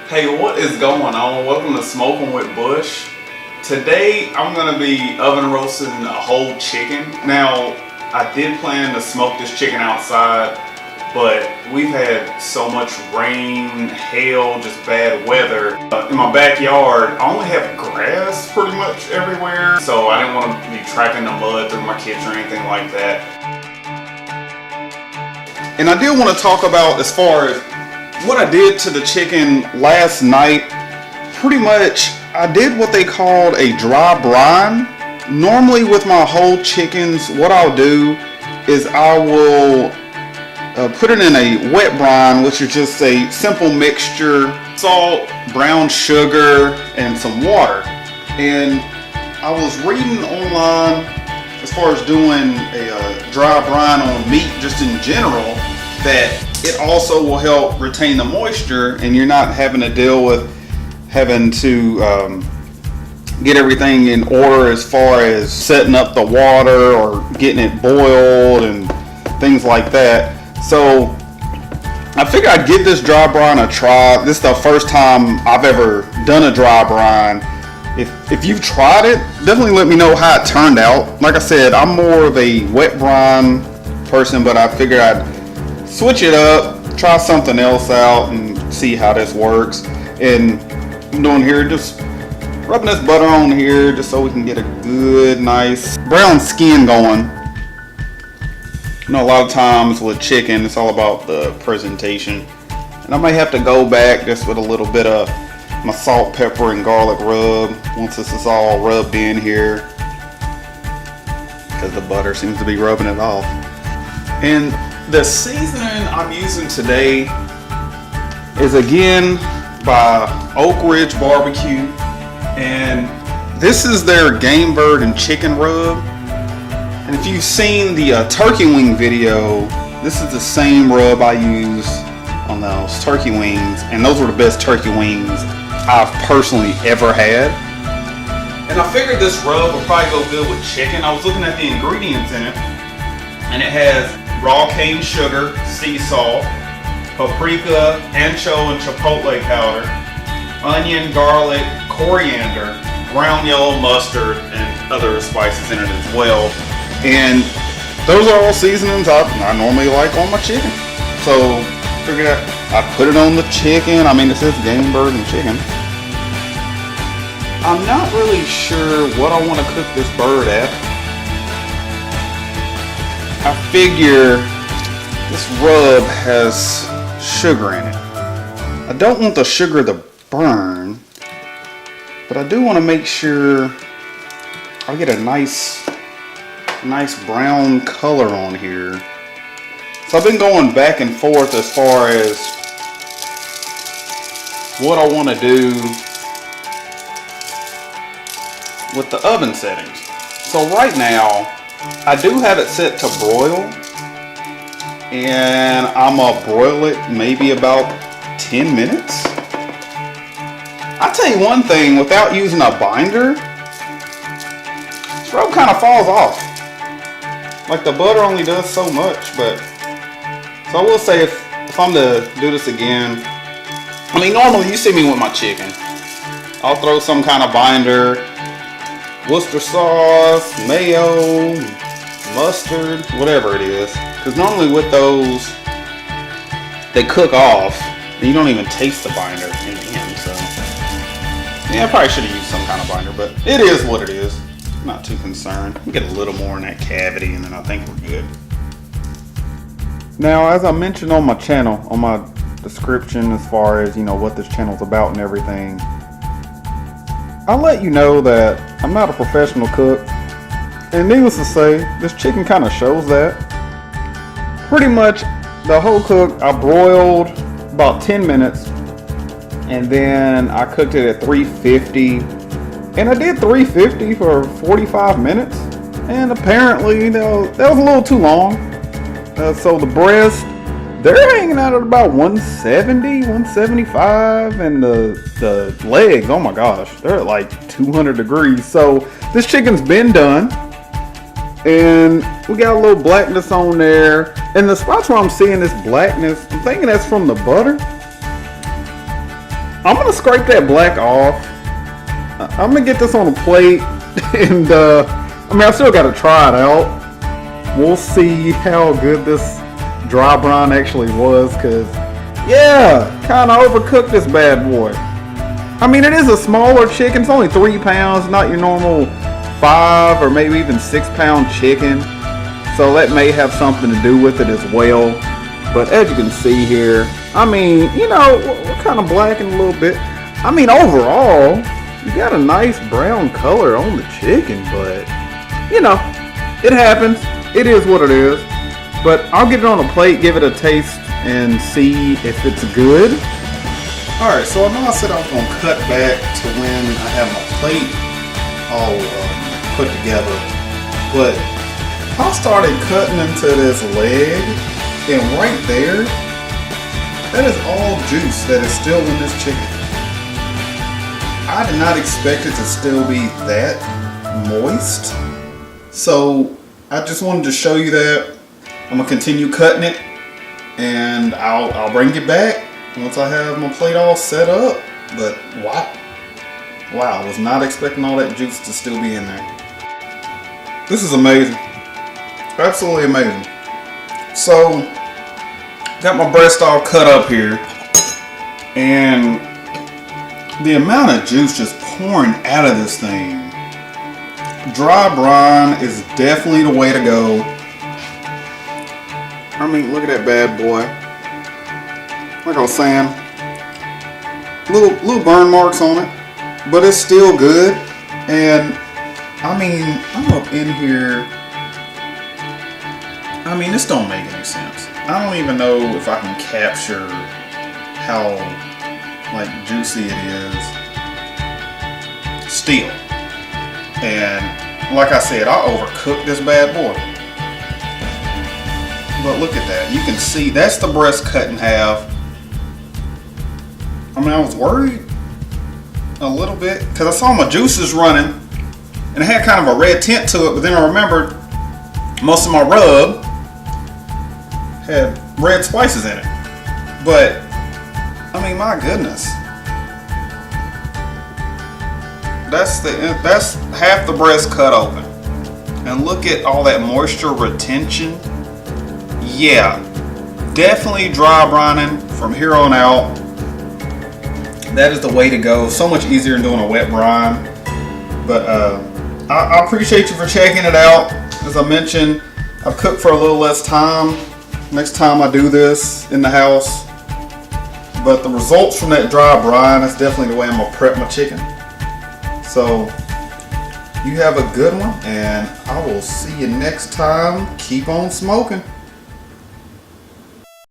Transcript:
Hey, what is going on? Welcome to Smoking with Bush. Today I'm going to be oven roasting a whole chicken. Now, I did plan to smoke this chicken outside, but we've had so much rain, hail, just bad weather. In my backyard, I only have grass pretty much everywhere, so I didn't want to be tracking the mud through my kitchen or anything like that. And I did want to talk about as far as what I did to the chicken last night. Pretty much, I did what they called a dry brine. Normally with my whole chickens, what I'll do is I will put it in a wet brine, which is just a simple mixture, salt, brown sugar, and some water. And I was reading online as far as doing a dry brine on meat just in general, that it also will help retain the moisture and you're not having to deal with having to get everything in order as far as setting up the water or getting it boiled and things like that. So I figured I'd give this dry brine a try. This is the first time I've ever done a dry brine. If you've tried it, definitely let me know how it turned out. Like I said, I'm more of a wet brine person, but I figured I'd switch it up, try something else out and see how this works. And I'm doing here, just rubbing this butter on here just so we can get a good, nice brown skin going. You know, a lot of times with chicken, it's all about the presentation. And I may have to go back just with a little bit of my salt, pepper, and garlic rub once this is all rubbed in here, because the butter seems to be rubbing it off. And the seasoning I'm using today is again by Oak Ridge Barbecue, and this is their game bird and chicken rub. And if you've seen the turkey wing video, this is the same rub I use on those turkey wings, and those were the best turkey wings I've personally ever had. And I figured this rub would probably go good with chicken. I was looking at the ingredients in it, and it has raw cane sugar, sea salt, paprika, ancho and chipotle powder, onion, garlic, coriander, ground yellow mustard, and other spices in it as well. And those are all seasonings I normally like on my chicken. So figured I'd put it on the chicken. I mean, it says game bird and chicken. I'm not really sure what I want to cook this bird at. I figure this rub has sugar in it. I don't want the sugar to burn, but I do want to make sure I get a nice brown color on here. So I've been going back and forth as far as what I want to do with the oven settings. So right now, I do have it set to broil, and I'm gonna broil it maybe about 10 minutes. I'll tell you one thing, without using a binder, this rub kind of falls off. Like, the butter only does so much, but so I will say if I'm to do this again, I mean, normally you see me with my chicken, I'll throw some kind of binder, Worcester sauce, mayo, mustard, whatever it is. Because normally with those, they cook off, and you don't even taste the binder in the end. So, yeah, I probably should have used some kind of binder, but it is what it is. I'm not too concerned. We get a little more in that cavity, and then I think we're good. Now, as I mentioned on my channel, on my description, as far as, you know, what this channel's about and everything, I'll let you know that I'm not a professional cook, and needless to say, this chicken kind of shows that. Pretty much the whole cook, I broiled about 10 minutes, and then I cooked it at 350, and I did 350 for 45 minutes, and apparently, you know, that was a little too long. So the breast, they're hanging out at about 170, 175, and the legs, oh my gosh, they're at like 200 degrees. So this chicken's been done, and we got a little blackness on there, and the spots where I'm seeing this blackness, I'm thinking that's from the butter. I'm gonna scrape that black off. I'm gonna get this on a plate, and I mean, I still gotta try it out. We'll see how good this dry brine actually was, cause yeah, kind of overcooked this bad boy. I mean, it is a smaller chicken. It's only 3 pounds, not your normal 5 or maybe even 6 pound chicken. So that may have something to do with it as well. But as you can see here, I mean, you know, we're kind of blackened a little bit. I mean, overall, you got a nice brown color on the chicken, but you know, it happens. It is what it is. But I'll get it on a plate, give it a taste, and see if it's good. Alright, so I know I said I was going to cut back to when I have my plate all put together. But I started cutting into this leg, and right there, that is all juice that is still in this chicken. I did not expect it to still be that moist. So I just wanted to show you that. I'm gonna continue cutting it, and I'll bring it back once I have my plate all set up. But wow, I was not expecting all that juice to still be in there. This is amazing, absolutely amazing. So got my breast all cut up here, and the amount of juice just pouring out of this thing. Dry brine is definitely the way to go. I mean, look at that bad boy. Like I was saying, little burn marks on it, but it's still good. And I mean, I'm up in here. I mean, this don't make any sense. I don't even know if I can capture how like juicy it is still. And like I said, I overcooked this bad boy. But look at that. You can see that's the breast cut in half. I mean, I was worried a little bit because I saw my juices running and it had kind of a red tint to it, but then I remembered most of my rub had red spices in it. But I mean, my goodness, that's half the breast cut open, and look at all that moisture retention. Yeah, definitely dry brining from here on out. That is the way to go. So much easier than doing a wet brine. But I appreciate you for checking it out. As I mentioned, I've cooked for a little less time. Next time I do this in the house. But the results from that dry brine is definitely the way I'm going to prep my chicken. So, you have a good one, and I will see you next time. Keep on smoking.